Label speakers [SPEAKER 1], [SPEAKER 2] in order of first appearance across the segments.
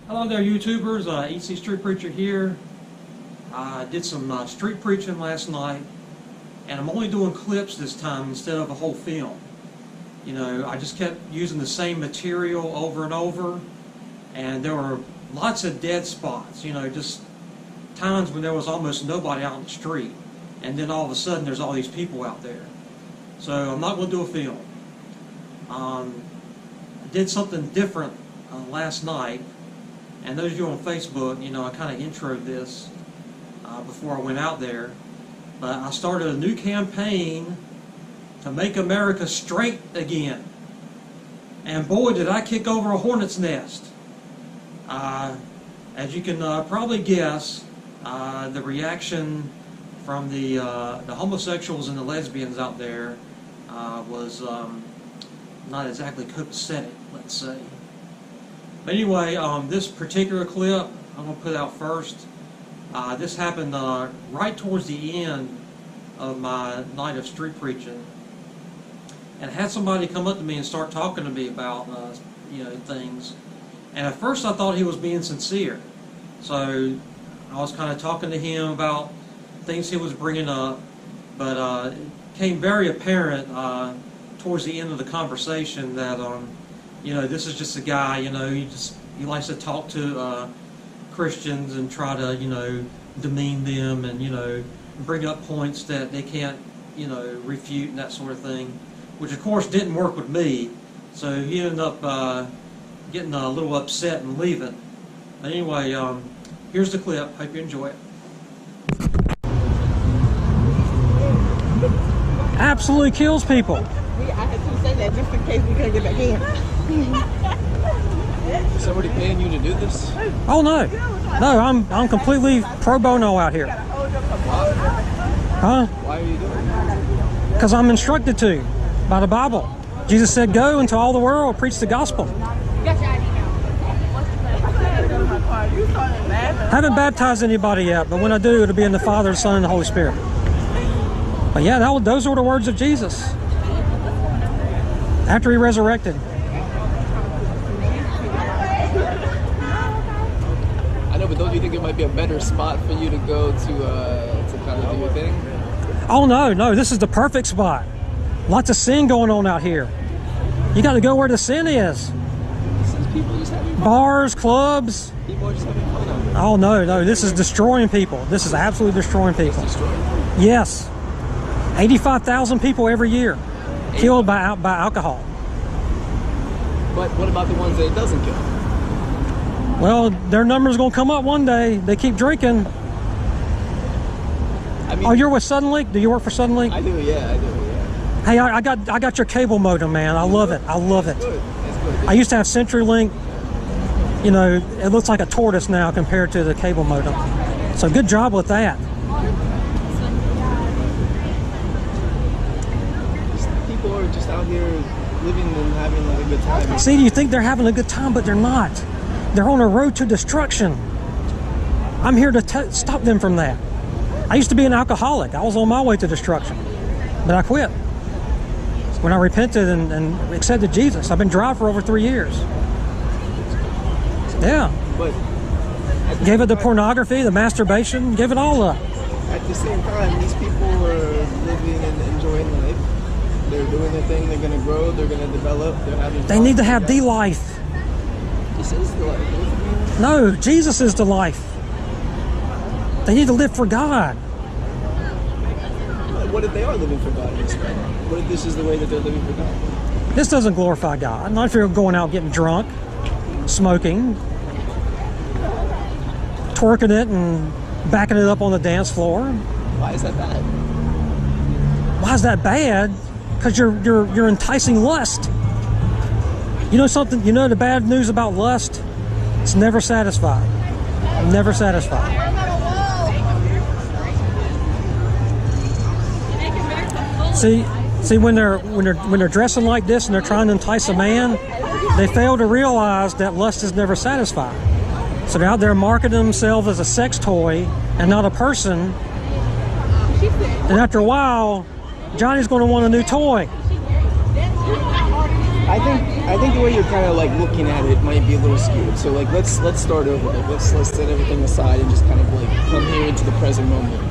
[SPEAKER 1] Hello there, YouTubers. EC Street Preacher here. I did some street preaching last night, and I'm only doing clips this time instead of a whole film. You know, I just kept using the same material over and over, and there were lots of dead spots, you know, just times when there was almost nobody out in the street, and then all of a sudden there's all these people out there. So I'm not going to do a film. I did something different last night. And those of you on Facebook, you know, I kind of introed this before I went out there. But I started a new campaign to make America straight again. And boy, did I kick over a hornet's nest. As you can probably guess, the reaction from the homosexuals and the lesbians out there was not exactly copacetic, let's say. But anyway, this particular clip I'm going to put out first. This happened right towards the end of my night of street preaching, and I had somebody come up to me and start talking to me about you know, things. And at first I thought he was being sincere, so I was kind of talking to him about things he was bringing up. But it became very apparent towards the end of the conversation that you know, this is just a guy, you know, he likes to talk to Christians and try to, you know, demean them and, you know, bring up points that they can't, you know, refute and that sort of thing, which of course didn't work with me. So he ended up getting a little upset and leaving. But anyway, here's the clip. Hope you enjoy it. Absolutely kills people.
[SPEAKER 2] I had to say that just in case we couldn't get back in.
[SPEAKER 3] Is somebody paying you to do this?
[SPEAKER 1] Oh no, no, I'm completely pro bono out here. Huh?
[SPEAKER 3] Why are you doing it?
[SPEAKER 1] Because I'm instructed to by the Bible. Jesus said, "Go into all the world, preach the gospel." Haven't baptized anybody yet, but when I do, it'll be in the Father, the Son, and the Holy Spirit. But yeah, those were the words of Jesus after he resurrected.
[SPEAKER 3] I know, but don't you think it might be a better spot for you to go to kind of do your thing?
[SPEAKER 1] Oh no, this is the perfect spot. Lots of sin going on out here. You got to go where the sin is.
[SPEAKER 3] This is people just having fun.
[SPEAKER 1] Bars, clubs.
[SPEAKER 3] People are just having fun out there.
[SPEAKER 1] Oh no, this is destroying people. This is absolutely destroying people.
[SPEAKER 3] Destroying?
[SPEAKER 1] Yes. 85,000 people every year killed by alcohol.
[SPEAKER 3] But what about the ones that it doesn't kill?
[SPEAKER 1] Well, their number's gonna come up one day. They keep drinking.
[SPEAKER 3] I mean,
[SPEAKER 1] Oh, you're with Suddenlink? Do you work for Suddenlink?
[SPEAKER 3] I do, yeah.
[SPEAKER 1] Hey, I got your cable modem, man. I love it. I love it.
[SPEAKER 3] It's good. It's good.
[SPEAKER 1] I used to have CenturyLink. You know, it looks like a tortoise now compared to the cable modem. So good job with that.
[SPEAKER 3] People are just out here living and having like a good time.
[SPEAKER 1] See, you think they're having a good time, but they're not. They're on a road to destruction. I'm here to stop them from that. I used to be an alcoholic. I was on my way to destruction, but I quit. When I repented and accepted Jesus, I've been dry for over 3 years. Yeah.
[SPEAKER 3] But
[SPEAKER 1] Gave it the pornography, the masturbation, gave it all up.
[SPEAKER 3] at the same time, these people are living and enjoying life. They're doing their thing. They're going to grow. They're going to develop. They're having fun.
[SPEAKER 1] They need to have the life.
[SPEAKER 3] This is the life.
[SPEAKER 1] No, Jesus is the life. They need to live for God.
[SPEAKER 3] What if they are living for God instead? What if this is the way that they're living for God?
[SPEAKER 1] This doesn't glorify God. Not if you're going out getting drunk, smoking, twerking it and backing it up on the dance floor.
[SPEAKER 3] Why is that bad?
[SPEAKER 1] Why is that bad? Because you're enticing lust. You know something? You know the bad news about lust? It's never satisfied. Never satisfied. See, when they're dressing like this and they're trying to entice a man, they fail to realize that lust is never satisfied. So they're out there marketing themselves as a sex toy and not a person. And after a while, Johnny's going to want a new toy.
[SPEAKER 2] I think
[SPEAKER 3] I think the way you're kind of like looking at it might be a little skewed. So like let's start over. Like let's set everything aside and just kind of like come here into the present moment.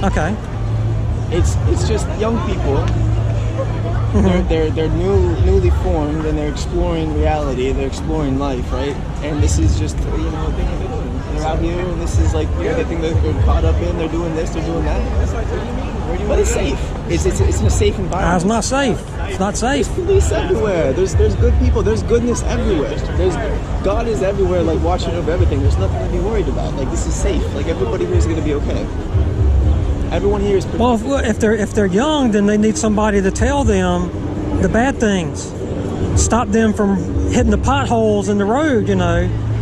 [SPEAKER 1] Okay.
[SPEAKER 3] It's just young people. They're newly formed and they're exploring reality. They're exploring life, right? And this is just a thing that they're doing. They're out here and this is like they think that they're caught up in. They're doing this. They're doing that. But it's safe. It's in a safe environment.
[SPEAKER 1] It's not safe. It's not safe.
[SPEAKER 3] There's police everywhere. There's good people. There's goodness everywhere. God is everywhere, like watching over everything. There's nothing to be worried about. Like this is safe. Like everybody here is going to be okay. Everyone here is.
[SPEAKER 1] Well, if they're young, then they need somebody to tell them the bad things, stop them from hitting the potholes in the road.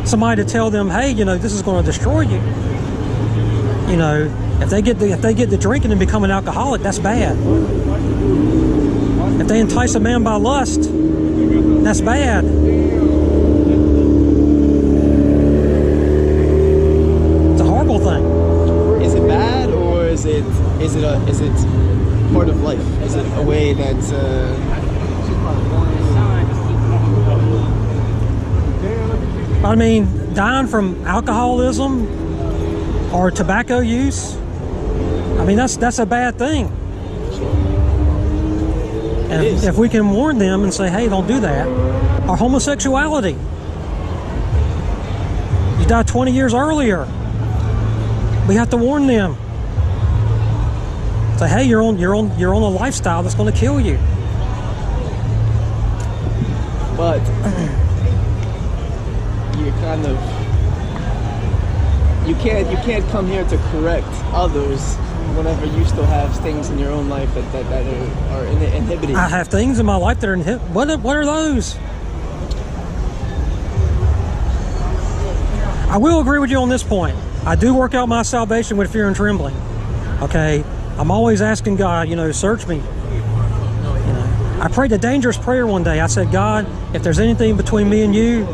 [SPEAKER 1] Somebody to tell them, hey, this is going to destroy you. If they get the drinking and become an alcoholic, that's bad. If they entice a man by lust, that's bad. It's a horrible thing.
[SPEAKER 3] Is it bad, or is it part of life? Is it a way that?
[SPEAKER 1] I mean, dying from alcoholism or tobacco use, I mean, that's a bad thing. And if we can warn them and say, hey, don't do that. Or homosexuality. You died 20 years earlier. We have to warn them. Say, hey, you're on a lifestyle that's going to kill you.
[SPEAKER 3] But you're kind of you can't come here to correct others whenever you still have things in your own life that are inhibiting.
[SPEAKER 1] I have things in my life that are inhibiting. What are those? I will agree with you on this point. I do work out my salvation with fear and trembling. Okay, I'm always asking God, search me. I prayed a dangerous prayer one day. I said, God, if there's anything between me and you,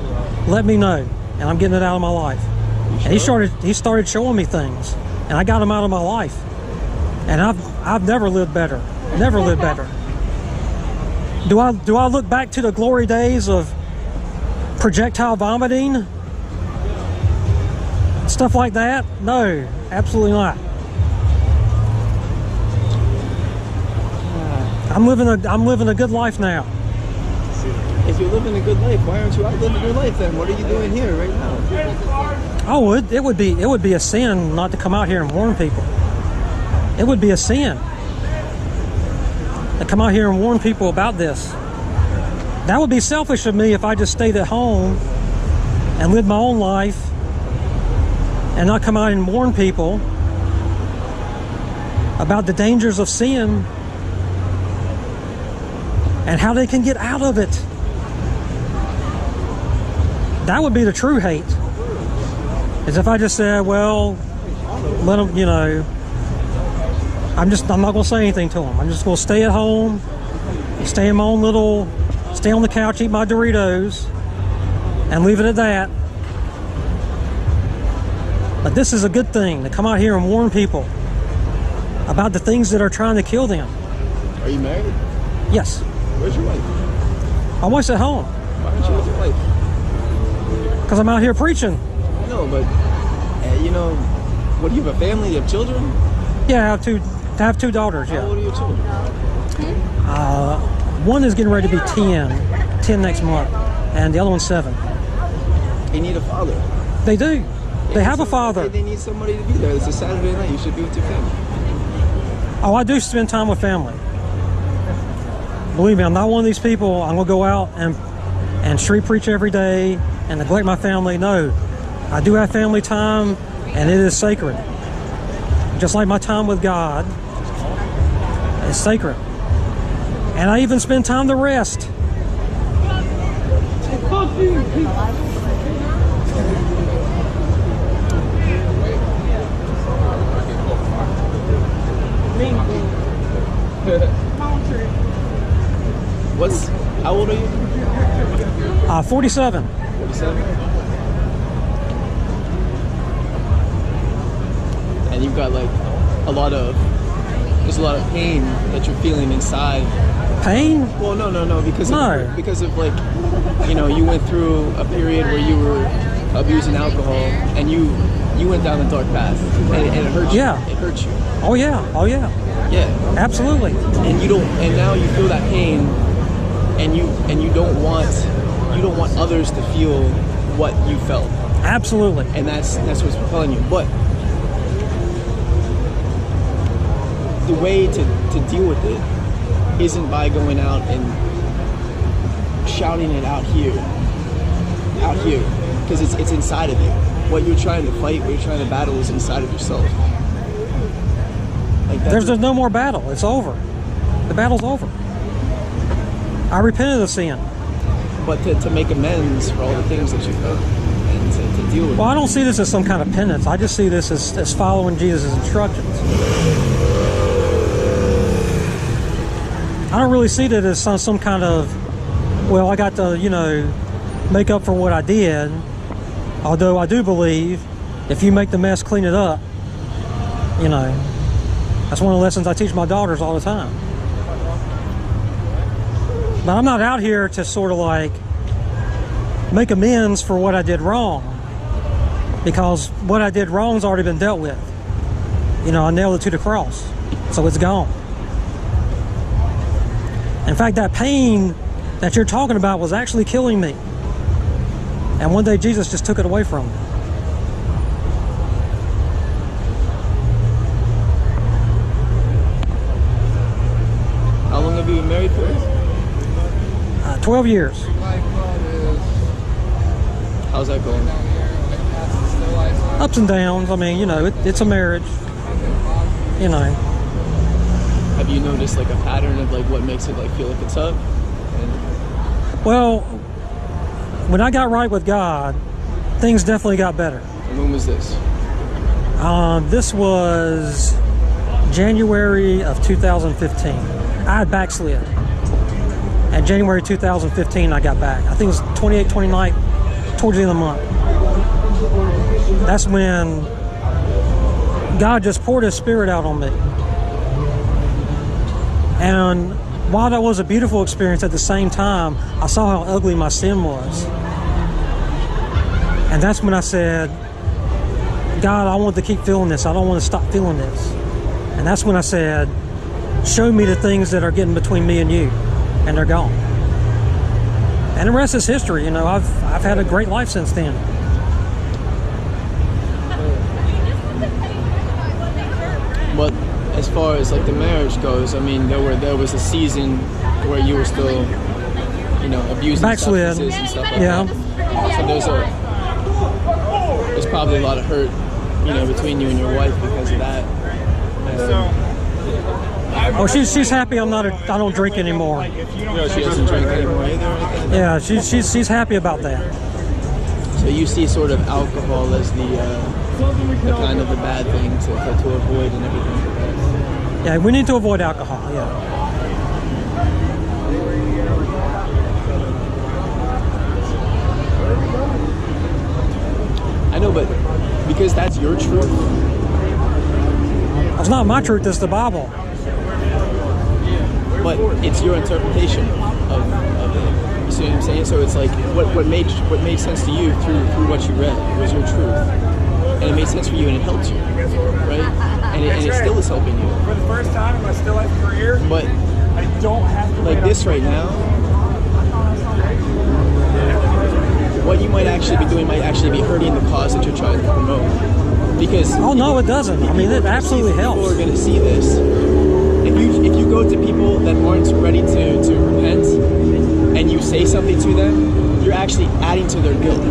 [SPEAKER 1] let me know, and I'm getting it out of my life. And he started showing me things, and I got them out of my life. And I've never lived better. Never lived better. Do I look back to the glory days of projectile vomiting? Stuff like that? No, absolutely not. I'm living a good life now.
[SPEAKER 3] If you're living a good life, why aren't you out living your life then? What are you doing here right now?
[SPEAKER 1] Oh, it would be a sin not to come out here and warn people. It would be a sin to come out here and warn people about this. That would be selfish of me if I just stayed at home and lived my own life and not come out and warn people about the dangers of sin and how they can get out of it. That would be the true hate. Is if I just said, well, let them, I'm not going to say anything to them. I'm just going to stay at home, stay on the couch, eat my Doritos, and leave it at that. But this is a good thing, to come out here and warn people about the things that are trying to kill them.
[SPEAKER 3] Are you married?
[SPEAKER 1] Yes.
[SPEAKER 3] Where's your wife?
[SPEAKER 1] My wife's at home.
[SPEAKER 3] Why aren't you with your wife?
[SPEAKER 1] Because I'm out here preaching.
[SPEAKER 3] No, but, what, do you have a family? You have children?
[SPEAKER 1] Yeah, I have two daughters, yeah.
[SPEAKER 3] How old are your children?
[SPEAKER 1] One is getting ready to be 10 next month, and the other one's 7.
[SPEAKER 3] They need a father.
[SPEAKER 1] They do. They have a father.
[SPEAKER 3] They need somebody to be there. It's a Saturday night. You should be with your family.
[SPEAKER 1] Oh, I do spend time with family. Believe me, I'm not one of these people. I'm going to go out and street preach every day and neglect my family. No, I do have family time, and it is sacred. Just like my time with God is sacred. And I even spend time to rest.
[SPEAKER 3] How old are you?
[SPEAKER 1] 47.
[SPEAKER 3] 47? And you've got like there's a lot of pain that you're feeling inside.
[SPEAKER 1] Pain?
[SPEAKER 3] Well, no, because
[SPEAKER 1] No.
[SPEAKER 3] of like, you went through a period where you were abusing alcohol, and you went down a dark path, and it hurt you.
[SPEAKER 1] Yeah.
[SPEAKER 3] It hurt you.
[SPEAKER 1] Oh yeah.
[SPEAKER 3] Yeah.
[SPEAKER 1] Absolutely.
[SPEAKER 3] And now you feel that pain, and you don't want others to feel what you felt.
[SPEAKER 1] Absolutely.
[SPEAKER 3] And that's what's propelling you. But the way to deal with it isn't by going out and shouting it out here, because it's inside of you. What you're trying to fight, what you're trying to battle is inside of yourself. Like
[SPEAKER 1] There's no more battle. It's over. The battle's over. I repented of sin.
[SPEAKER 3] But to make amends for all the things that you've done and to deal with
[SPEAKER 1] Well,
[SPEAKER 3] it.
[SPEAKER 1] I don't see this as some kind of penance. I just see this as following Jesus' instructions. I don't really see that as some kind of, well, I got to, make up for what I did. Although I do believe if you make the mess, clean it up. That's one of the lessons I teach my daughters all the time. But I'm not out here to sort of like make amends for what I did wrong, because what I did wrong's already been dealt with. I nailed it to the cross, so it's gone. In fact, that pain that you're talking about was actually killing me. And one day Jesus just took it away from me.
[SPEAKER 3] How long have you been married for?
[SPEAKER 1] 12 years.
[SPEAKER 3] How's that going?
[SPEAKER 1] Ups and downs. I mean, it's a marriage.
[SPEAKER 3] Have you noticed like a pattern of like what makes it like feel like it's up?
[SPEAKER 1] Well, when I got right with God, things definitely got better.
[SPEAKER 3] And when was this?
[SPEAKER 1] This was January of 2015. I had backslid. And January 2015, I got back. I think it was 28, 29, towards the end of the month. That's when God just poured His Spirit out on me. And while that was a beautiful experience, at the same time, I saw how ugly my sin was. And that's when I said, God, I want to keep feeling this. I don't want to stop feeling this. And that's when I said, show me the things that are getting between me and you. And they're gone. And the rest is history. I've had a great life since then.
[SPEAKER 3] But as far as like the marriage goes, I mean, there was a season where you were still, abusing
[SPEAKER 1] Backslid.
[SPEAKER 3] substances and stuff like
[SPEAKER 1] Yeah.
[SPEAKER 3] that. So there's probably a lot of hurt, between you and your wife because of that.
[SPEAKER 1] Oh, she's happy I don't drink anymore.
[SPEAKER 3] She doesn't drink anymore either.
[SPEAKER 1] Yeah, she's happy about that.
[SPEAKER 3] So you see sort of alcohol as the kind of the bad thing to avoid and everything like that.
[SPEAKER 1] Yeah, we need to avoid alcohol. Yeah.
[SPEAKER 3] I know, but because that's your truth.
[SPEAKER 1] It's not my truth. It's the Bible.
[SPEAKER 3] But it's your interpretation of it. You see what I'm saying? So it's like what made sense to you through what you read was your truth, and it made sense for you, and it helped you, right? And it still is helping you.
[SPEAKER 4] For the first time in my still life career,
[SPEAKER 3] But
[SPEAKER 4] I don't have to
[SPEAKER 3] like this right now, what you might actually be doing might actually be hurting the cause that you're trying to promote. Because
[SPEAKER 1] Oh no, it doesn't. I mean, it absolutely helps.
[SPEAKER 3] People are going to see this. If you go to people that aren't ready to repent, and you say something to them, you're actually adding to their guilt.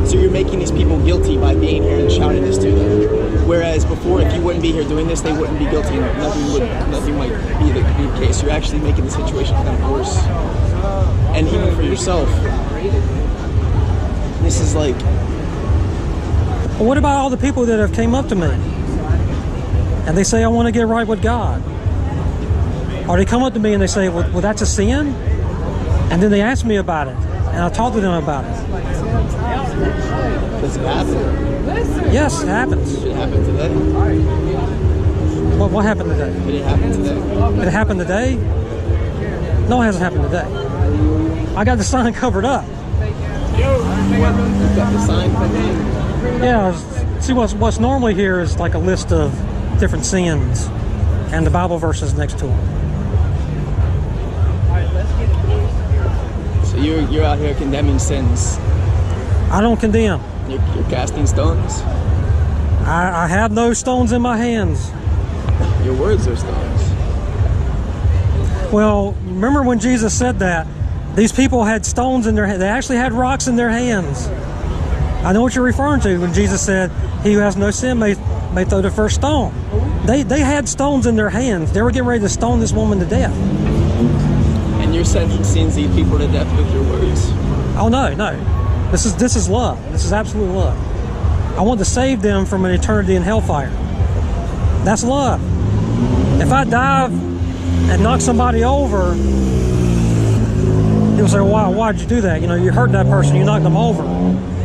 [SPEAKER 3] So you're making these people guilty by being here and shouting this to them. Whereas before, if you wouldn't be here doing this, they wouldn't be guilty. Nothing might be the case. You're actually making the situation kind of worse. And even for yourself, this is like.
[SPEAKER 1] But what about all the people that have came up to me and they say, I want to get right with God? Or they come up to me and they say, well, that's a sin? And then they ask me about it. And I talk to them about it.
[SPEAKER 3] Does it happen?
[SPEAKER 1] Yes, it happens.
[SPEAKER 3] Did it happen today?
[SPEAKER 1] What happened today?
[SPEAKER 3] Did it happen today?
[SPEAKER 1] Did it happen today?
[SPEAKER 5] No, it hasn't happened today. I got the sign covered up.
[SPEAKER 3] You got the sign put in.
[SPEAKER 5] Yeah, see what's normally here is like a list of different sins and the Bible verses next to them.
[SPEAKER 3] So you're out here condemning sins.
[SPEAKER 5] I don't condemn.
[SPEAKER 3] You're casting stones.
[SPEAKER 5] I have no stones in my hands.
[SPEAKER 3] Your words are stones.
[SPEAKER 5] Well, remember when Jesus said that? These people had stones in their hands. They actually had rocks in their hands. I know what you're referring to when Jesus said, "He who has no sin may throw the first stone." They had stones in their hands. They were getting ready to stone this woman to death.
[SPEAKER 3] And you're sentencing these people to death with your words.
[SPEAKER 5] Oh no. This is love. This is absolute love. I want to save them from an eternity in hellfire. That's love. If I dive and knock somebody over, you'll say, why'd you do that? You know, you hurt that person, you knocked them over.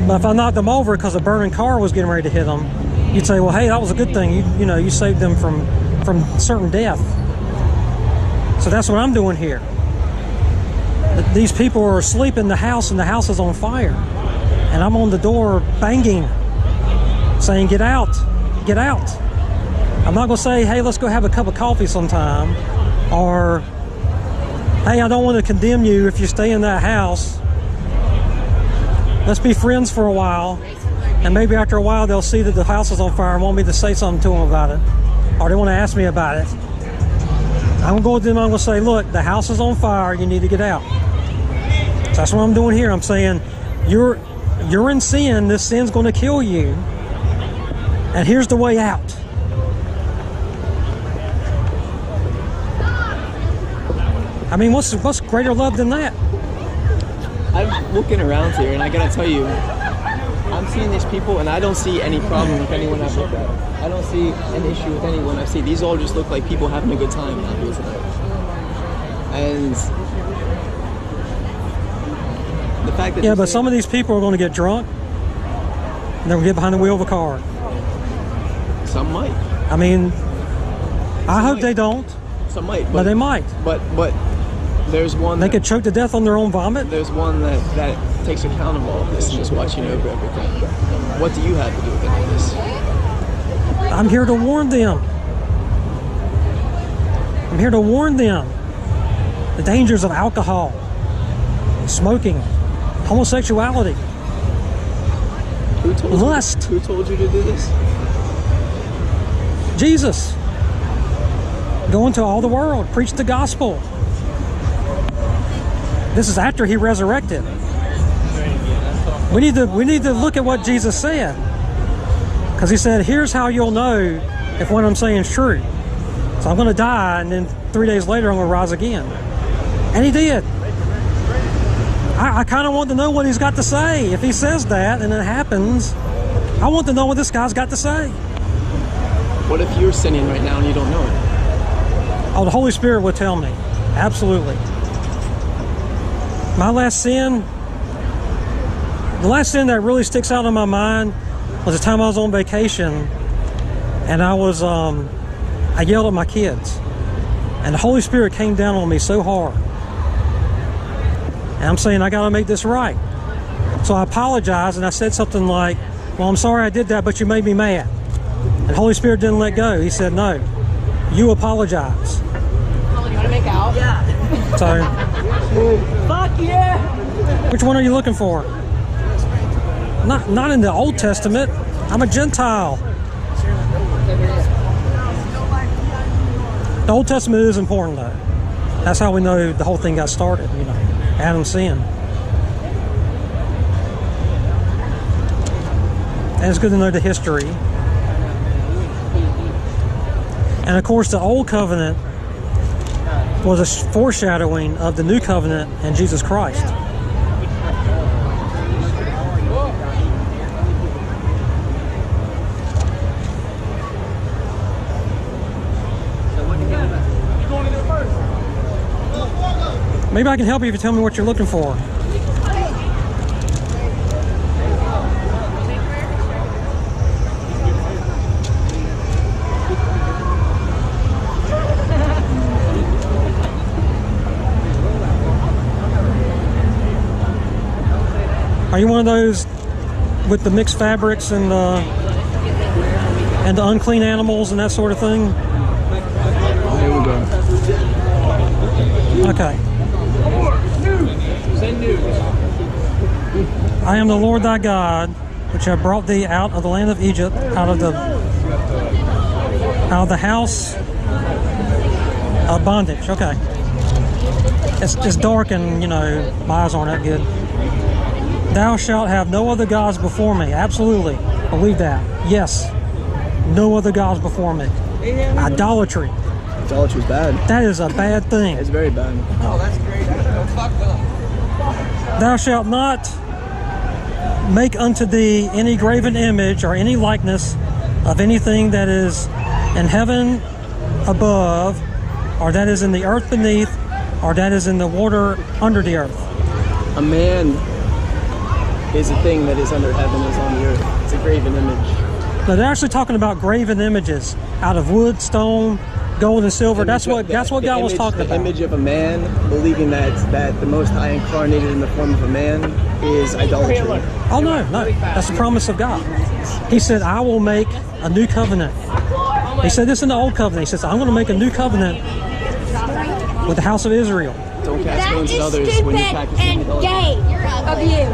[SPEAKER 5] But if I knocked them over because a burning car was getting ready to hit them, you'd say, well, hey, that was a good thing. You saved them from certain death. So that's what I'm doing here. These people are asleep in the house and the house is on fire. And I'm on the door banging, saying, get out, get out. I'm not going to say, hey, let's go have a cup of coffee sometime. Or, hey, I don't want to condemn you if you stay in that house. Let's be friends for a while. And maybe after a while they'll see that the house is on fire and want me to say something to them about it. Or they want to ask me about it. I'm going to go with them, I'm going to say, look, the house is on fire, you need to get out. So that's what I'm doing here. I'm saying, you're in sin, this sin's going to kill you. And here's the way out. I mean, what's greater love than that?
[SPEAKER 3] I'm looking around here, and I gotta tell you, I'm seeing these people, and I don't see any problem with anyone I've looked at. I don't see an issue with anyone I see. These all just look like people having a good time out here tonight. And the fact that
[SPEAKER 5] but some of these people are going to get drunk, and they're going to get behind the wheel of a car.
[SPEAKER 3] Some might.
[SPEAKER 5] I mean, I hope they don't.
[SPEAKER 3] Some might,
[SPEAKER 5] but they might.
[SPEAKER 3] But there's one.
[SPEAKER 5] They could choke to death on their own vomit.
[SPEAKER 3] There's one that takes account of all of this and is watching over everything. What do you have to do with any of this?
[SPEAKER 5] I'm here to warn them. I'm here to warn them. The dangers of alcohol, smoking, homosexuality, lust.
[SPEAKER 3] Who told you to do this?
[SPEAKER 5] Jesus. Go into all the world, preach the gospel. This is after he resurrected. We need to look at what Jesus said. Because he said, here's how you'll know if what I'm saying is true. So I'm going to die, and then 3 days later I'm going to rise again. And he did. I kind of want to know what he's got to say. If he says that and it happens, I want to know what this guy's got to say.
[SPEAKER 3] What if you're sinning right now and you don't know it?
[SPEAKER 5] Oh, the Holy Spirit will tell me. Absolutely. My last sin, the last sin that really sticks out in my mind was the time I was on vacation, and I yelled at my kids, and the Holy Spirit came down on me so hard. And I'm saying, I got to make this right. So I apologized, and I said something like, well, I'm sorry I did that, but you made me mad. And the Holy Spirit didn't let go. He said, no, you apologize.
[SPEAKER 2] You want to make out? Yeah.
[SPEAKER 5] So,
[SPEAKER 2] Fuck yeah!
[SPEAKER 5] which one are you looking for? Not in the Old Testament. I'm a Gentile. The Old Testament is important, though. That's how we know the whole thing got started, Adam's sin. And it's good to know the history. And of course, the Old Covenant was a foreshadowing of the New Covenant and Jesus Christ. Maybe I can help you if you tell me what you're looking for. Are you one of those with the mixed fabrics and the unclean animals and that sort of thing?
[SPEAKER 3] Here we go.
[SPEAKER 5] Okay. I am the Lord thy God, which have brought thee out of the land of Egypt, out of the house of bondage. Okay. It's dark and, you know, my eyes aren't that good. Thou shalt have no other gods before me. Absolutely. Believe that. Yes. No other gods before me. Idolatry.
[SPEAKER 3] Idolatry is bad.
[SPEAKER 5] That is a bad thing.
[SPEAKER 3] It's very bad.
[SPEAKER 5] Thou shalt not make unto thee any graven image or any likeness of anything that is in heaven above, or that is in the earth beneath, or that is in the water under the earth.
[SPEAKER 3] A man is a thing that is under heaven, is on the earth. It's a graven image.
[SPEAKER 5] Now they're actually talking about graven images out of wood, stone, gold, and silver. That's what God was talking about.
[SPEAKER 3] The image of a man, believing that the Most High incarnated in the form of a man, is idolatry.
[SPEAKER 5] Oh no, that's the promise of God. He said, "I will make a new covenant." He said this in the old covenant. He says, "I'm going to make a new covenant with the house of Israel."
[SPEAKER 3] Don't cast
[SPEAKER 6] That
[SPEAKER 3] stones
[SPEAKER 6] is
[SPEAKER 3] at others
[SPEAKER 6] stupid
[SPEAKER 3] when you're practicing
[SPEAKER 6] and
[SPEAKER 3] idolatry.
[SPEAKER 6] gay of you.